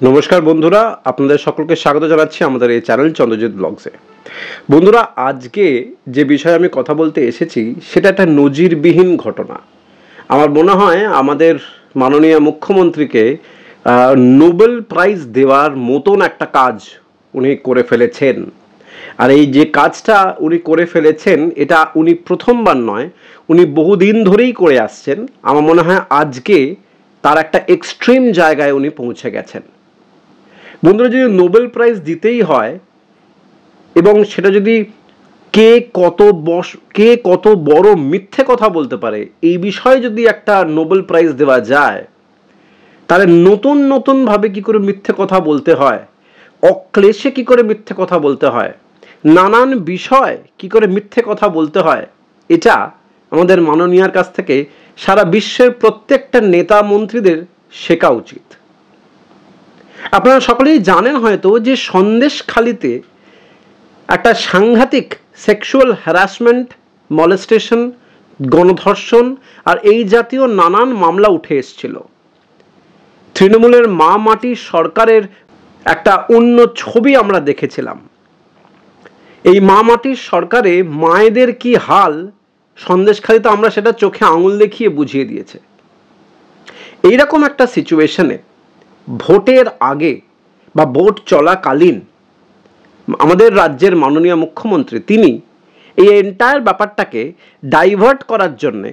নমস্কার বন্ধুরা, আপনাদের সকলকে স্বাগত জানাচ্ছি আমাদের এই চ্যানেল চন্দ্রজিৎ ব্লগসে। বন্ধুরা, আজকে যে বিষয়ে আমি কথা বলতে এসেছি সেটা একটা নজিরবিহীন ঘটনা। আমার মনে হয় আমাদের মাননীয় মুখ্যমন্ত্রীকে নোবেল প্রাইজ দেওয়ার মতন একটা কাজ উনি করে ফেলেছেন। আর এই যে কাজটা উনি করে ফেলেছেন এটা উনি প্রথমবার নয়, উনি বহুদিন ধরেই করে আসছেন। আমার মনে হয় আজকে তার একটা এক্সট্রিম জায়গায় উনি পৌঁছে গেছেন। বন্ধুরা, যদি নোবেল প্রাইজ দিতেই হয় এবং সেটা যদি কে কত বড় মিথ্যে কথা বলতে পারে এই বিষয়ে যদি একটা নোবেল প্রাইজ দেওয়া যায়, তাহলে নতুন নতুন ভাবে কি করে মিথ্যে কথা বলতে হয়, অক্লেশে কি করে মিথ্যে কথা বলতে হয়, নানান বিষয় কি করে মিথ্যে কথা বলতে হয়, এটা আমাদের মাননীয়ার কাছ থেকে সারা বিশ্বের প্রত্যেকটা নেতা মন্ত্রীদের শেখা উচিত। আপনারা সকলেই জানেন হয়তো যে সন্দেশখালিতে একটা সাংঘাতিক সেক্সুয়াল হ্যারাসমেন্ট, মলেস্টেশন, গণধর্ষণ আর এই জাতীয় নানান মামলা উঠে এসেছিল। তৃণমূলের মা মাটি সরকারের একটা অন্য ছবি আমরা দেখেছিলাম। এই মা মাটির সরকারে মায়েদের কি হাল সন্দেশখালিতে আমরা সেটা চোখে আঙুল দেখিয়ে বুঝিয়ে দিয়েছে। এইরকম একটা সিচুয়েশনে ভোটের আগে বা ভোট চলাকালীন আমাদের রাজ্যের মাননীয় মুখ্যমন্ত্রী তিনি এই এন্টায়ার ব্যাপারটাকে ডাইভার্ট করার জন্যে,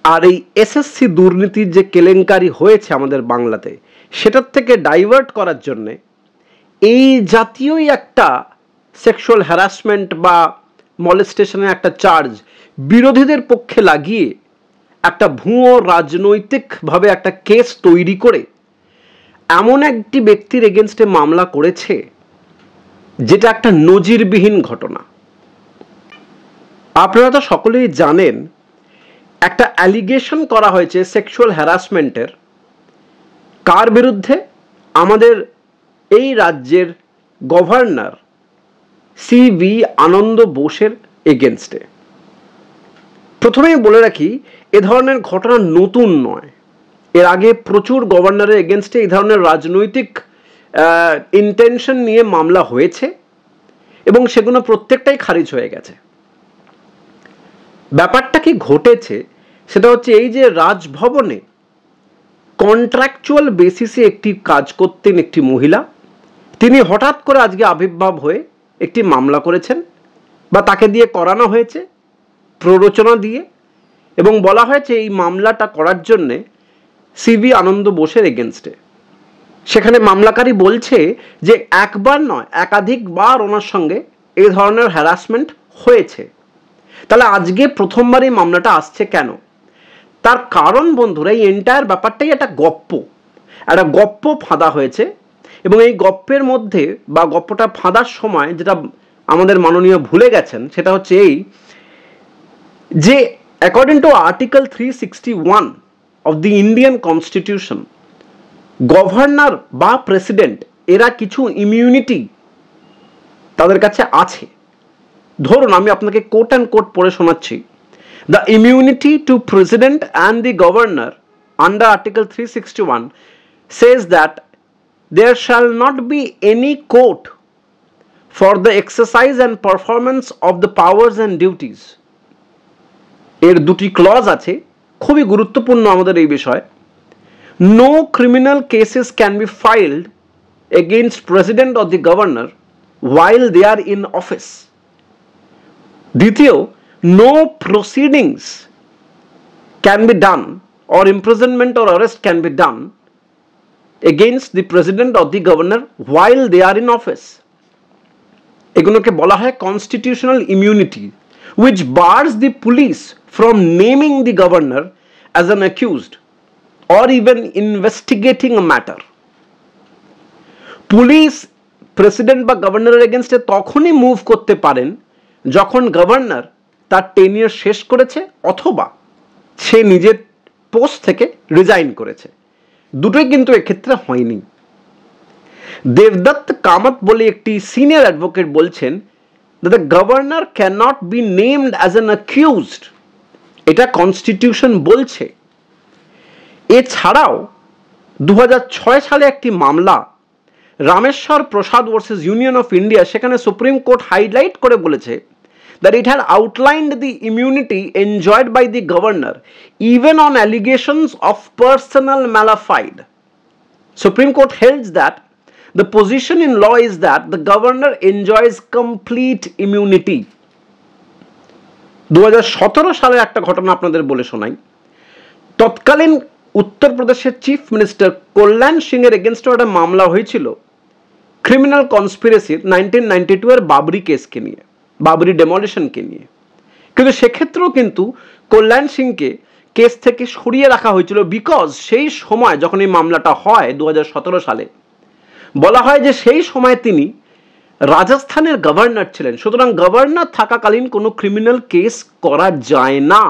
আর এই এসএসসি দুর্নীতির যে কেলেঙ্কারি হয়েছে আমাদের বাংলাতে সেটার থেকে ডাইভার্ট করার জন্যে এই জাতীয়ই একটা সেক্সুয়াল হ্যারাসমেন্ট বা মলেস্টেশনের একটা চার্জ বিরোধীদের পক্ষে লাগিয়ে একটা ভুয়ো রাজনৈতিকভাবে একটা কেস তৈরি করে এমন একটি ব্যক্তির এগেনস্টে মামলা করেছে যেটা একটা নজিরবিহীন ঘটনা। আপনারা তো সকলেই জানেন একটা অ্যালিগেশন করা হয়েছে সেক্সুয়াল হ্যারাসমেন্টের। কার বিরুদ্ধে? আমাদের এই রাজ্যের গভর্নর সিভি আনন্দ বোসের এগেনস্টে। প্রথমেই বলে রাখি, এ ধরনের ঘটনা নতুন নয়। এর আগে প্রচুর গভর্নরের এগেনস্টে এই ধরনের রাজনৈতিক ইন্টেনশন নিয়ে মামলা হয়েছে এবং সেগুলো প্রত্যেকটাই খারিজ হয়ে গেছে। ব্যাপারটা কি ঘটেছে সেটা হচ্ছে এই যে রাজভবনে কন্ট্রাকচুয়াল বেসিসে একটি কাজ করতেন একটি মহিলা, তিনি হঠাৎ করে আজকে আবির্ভাব হয়ে একটি মামলা করেছেন বা তাকে দিয়ে করানো হয়েছে প্ররোচনা দিয়ে, এবং বলা হয়েছে এই মামলাটা করার জন্যে সিভি আনন্দ বোসের এগেনস্টে। সেখানে মামলাকারী বলছে যে একবার নয় একাধিকবার ওনার সঙ্গে এই ধরনের হ্যারাসমেন্ট হয়েছে। তাহলে আজকে প্রথমবার এই মামলাটা আসছে কেন? তার কারণ বন্ধুরা, এই এন্টায়ার ব্যাপারটাই একটা গপ্প ফাঁদা হয়েছে। এবং এই গপ্পের মধ্যে বা গপ্পটা ফাঁদার সময় যেটা আমাদের মাননীয় ভুলে গেছেন সেটা হচ্ছে এই যে according to article 361 of the Indian constitution, governor বা প্রেসিডেন্ট এরা কিছু ইমিউনিটি তাদের কাছে আছে। ধরুন আমি আপনাকে কোট অ্যান্ড কোট পড়ে শোনাচ্ছি। The immunity to president and the governor under article 361 says that there shall not be any court for the exercise and performance of the powers and duties. এর দুটি ক্লজ আছে, খুবই গুরুত্বপূর্ণ আমাদের এই বিষয়। No criminal cases can be filed against president or the governor while they are in office. দ্বিতীয়, no proceedings can be done or imprisonment or arrest can be done against the president or the governor while they are in office. এগুলোকে বলা হয় constitutional immunity, which bars the police from naming the governor as an accused or even investigating a matter. Police president বা গভর্নরের এগেনস্টে তখনই move করতে পারেন যখন গভর্নর তার টেনিয়ার শেষ করেছে অথবা সে নিজের পোস্ট থেকে রিজাইন করেছে। দুটোই কিন্তু এক্ষেত্রে হয়নি। দেবদত্ত কামত বলে একটি সিনিয়র অ্যাডভোকেট বলছেন that the governor cannot be named as an accused, এটা কনস্টিটিউশন বলছে। এছাড়াও 2006 সালে একটি মামলা রামেশ্বর প্রসাদ ভার্সেস ইউনিয়ন অফ ইন্ডিয়া, সেখানে সুপ্রিম কোর্ট হাইলাইট করে বলেছে that it had outlined the immunity enjoyed by the governor even on allegations of personal malafide. Supreme Court held that the position in law is that the governor enjoys complete immunity. 2017 সালের একটা ঘটনা আপনাদের বলে শোনাই। তৎকালীন উত্তরপ্রদেশের chief minister কল্যাণ সিং এর এগেনস্টে একটা মামলা হয়েছিল ক্রিমিনাল কনস্পিরেসির 1992 এর বাবরি কেসকে নিয়ে, বাবরি ডেমলিশনকে নিয়ে। কিন্তু সেক্ষেত্রেও কিন্তু কল্যাণ সিংকে কেস থেকে সরিয়ে রাখা হয়েছিল, বিকজ সেই সময় যখন এই মামলাটা হয় 2017 সালে, বলা হয় যে সেই সময় তিনি রাজস্থানের গভর্নর ছিলেন, সুতরাং গভর্নর থাকাকালীন কোনো ক্রিমিনাল কেস করা যায় না।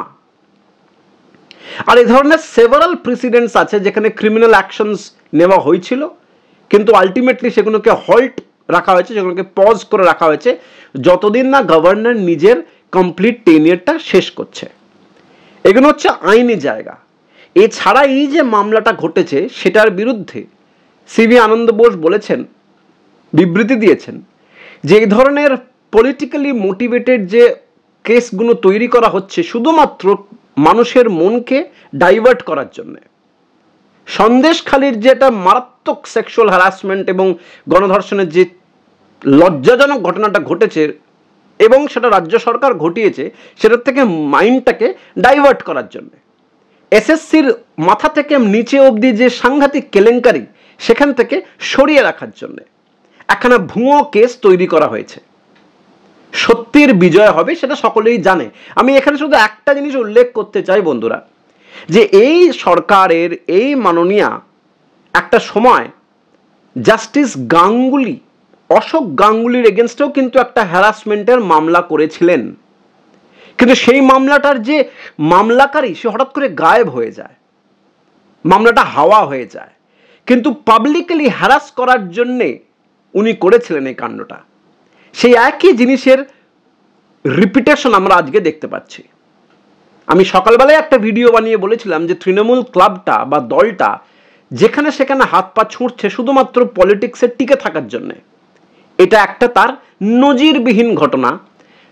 আর এই ধরনের সেভারাল প্রেসিডেন্টস আছে যেখানে ক্রিমিনাল অ্যাকশনস নেওয়া হয়েছিল, কিন্তু আলটিমেটলি সেগুলোকে হল্ট রাখা হয়েছে, সেগুলোকে পজ করে রাখা হয়েছে যতদিন না গভর্নর নিজের কমপ্লিট টেনিয়ারটা শেষ করছে। এগুলো হচ্ছে আইনি জায়গা। এছাড়া এই যে মামলাটা ঘটেছে সেটার বিরুদ্ধে সিভি আনন্দ বোস বলেছেন, বিবৃতি দিয়েছেন যে এই ধরনের পলিটিক্যালি মোটিভেটেড যে কেসগুলো তৈরি করা হচ্ছে শুধুমাত্র মানুষের মনকে ডাইভার্ট করার জন্য। সন্দেশখালির যে একটা মারাত্মক সেক্সুয়াল হ্যারাসমেন্ট এবং গণধর্ষণের যে লজ্জাজনক ঘটনাটা ঘটেছে এবং সেটা রাজ্য সরকার ঘটিয়েছে, সেটার থেকে মাইন্ডটাকে ডাইভার্ট করার জন্য। এসএসসির মাথা থেকে নিচে অবধি যে সাংঘাতিক কেলেঙ্কারি, সেখান থেকে সরিয়ে রাখার জন্য একখানা ভুয়ো কেস তৈরি করা হয়েছে। সত্যির বিজয় হবে সেটা সকলেই জানে। আমি এখানে শুধু একটা জিনিস উল্লেখ করতে চাই বন্ধুরা, যে এই সরকারের এই মাননীয়া একটা সময় জাস্টিস গাঙ্গুলি, অশোক গাঙ্গুলির এগেনস্টেও কিন্তু একটা হ্যারাসমেন্টের মামলা করেছিলেন, কিন্তু সেই মামলাটার যে মামলাকারী সে হঠাৎ করে গায়েব হয়ে যায়, মামলাটা হাওয়া হয়ে যায়। কিন্তু পাবলিকলি হ্যারাস করার জন্যে উনি করেছিলেন এই কাণ্ডটা। সেই একই জিনিসের রিপিটেশন আমরা আজকে দেখতে পাচ্ছি। আমি সকালবেলায় একটা ভিডিও বানিয়ে বলেছিলাম যে তৃণমূল ক্লাবটা বা দলটা যেখানে সেখানে হাত পা ছুঁড়ছে শুধুমাত্র পলিটিক্সের টিকে থাকার জন্যে। এটা একটা তার নজিরবিহীন ঘটনা,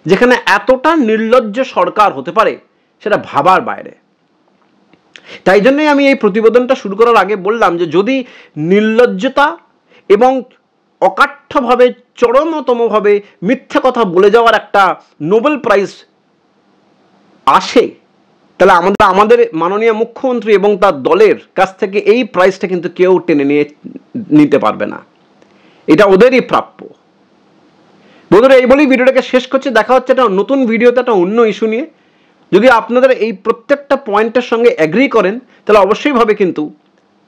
যেখানে এতটা নির্লজ্জ সরকার হতে পারে সেটা ভাবার বাইরে। তাই জন্যই আমি এই প্রতিবেদনটা শুরু করার আগে বললাম যে যদি নির্লজ্জতা এবং অকাঠ্যভাবে চরমতমভাবে মিথ্যে কথা বলে যাওয়ার একটা নোবেল প্রাইজ আসে, তাহলে আমাদের মাননীয় মুখ্যমন্ত্রী এবং তার দলের কাছ থেকে এই প্রাইজটা কিন্তু কেউ টেনে নিতে পারবে না, এটা ওদেরই প্রাপ্য। বন্ধুরা, এই বলেই ভিডিওটাকে শেষ করছি। দেখা হচ্ছে একটা নতুন ভিডিওতে একটা অন্য ইস্যু নিয়ে। যদি আপনাদের এই প্রত্যেকটা পয়েন্টের সঙ্গে এগ্রি করেন তাহলে অবশ্যই ভাবে কিন্তু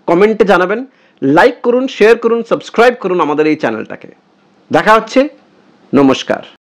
কমেন্টে জানাবেন, লাইক করুন, শেয়ার করুন, সাবস্ক্রাইব করুন আমাদের এই চ্যানেলটাকে। দেখা হচ্ছে, নমস্কার।